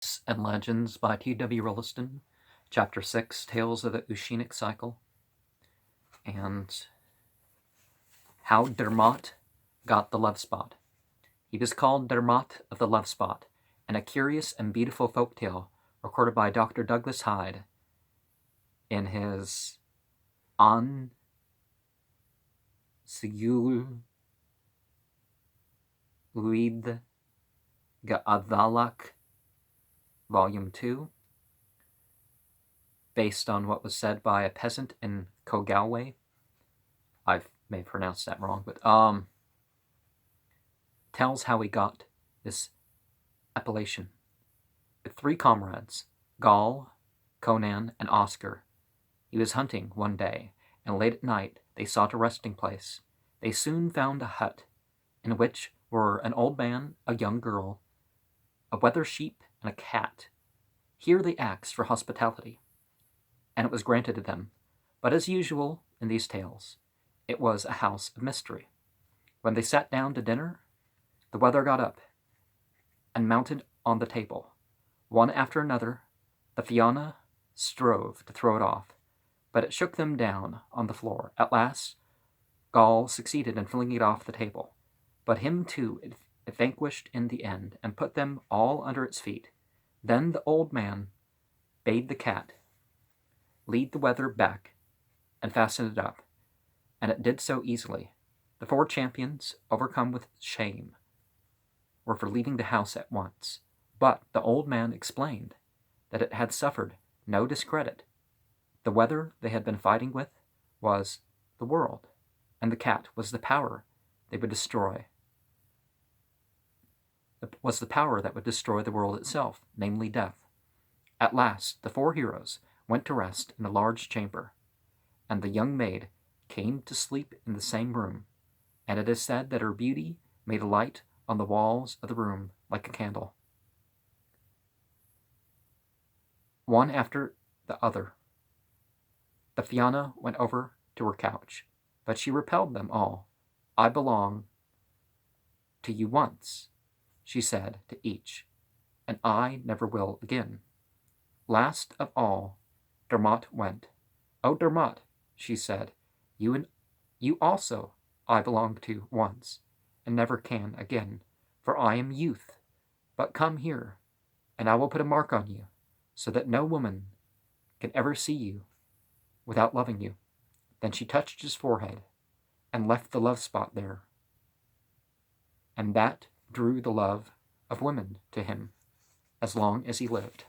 Myths and Legends by T.W. Rolleston, Chapter 6, Tales of the Ossianic Cycle, and how Dermot got the love spot. He was called Dermot of the Love Spot, and a curious and beautiful folk tale recorded by Dr. Douglas Hyde in his An Sigul Luid Gaadhalak, Volume 2, based on what was said by a peasant in Cogalway. I may have pronounced that wrong, but tells how he got this appellation. With 3 comrades, Gall, Conan, and Oscar, he was hunting one day, and late at night they sought a resting place. They soon found a hut, in which were an old man, a young girl, a wether sheep, and a cat. Here they asked for hospitality, and it was granted to them. But as usual in these tales, it was a house of mystery. When they sat down to dinner, the wether got up and mounted on the table. One after another, the Fianna strove to throw it off, but it shook them down on the floor. At last, Gall succeeded in flinging it off the table, but him too it vanquished in the end, and put them all under its feet. Then the old man bade the cat lead the wether back and fasten it up, and it did so easily. The 4 champions, overcome with shame, were for leaving the house at once, but the old man explained that it had suffered no discredit. The wether they had been fighting with was the world, and the cat was the power they would destroy. Was the power that would destroy the world itself, namely death. At last, the 4 heroes went to rest in a large chamber, and the young maid came to sleep in the same room, and it is said that her beauty made a light on the walls of the room like a candle. One after the other, the Fianna went over to her couch, but she repelled them all. "I belong to you once," she said to each, "and I never will again." Last of all, Dermot went. "Oh, Dermot," she said, you also I belonged to once, and never can again, for I am youth. But come here, and I will put a mark on you, so that no woman can ever see you without loving you." Then she touched his forehead, and left the love spot there, and that drew the love of women to him as long as he lived.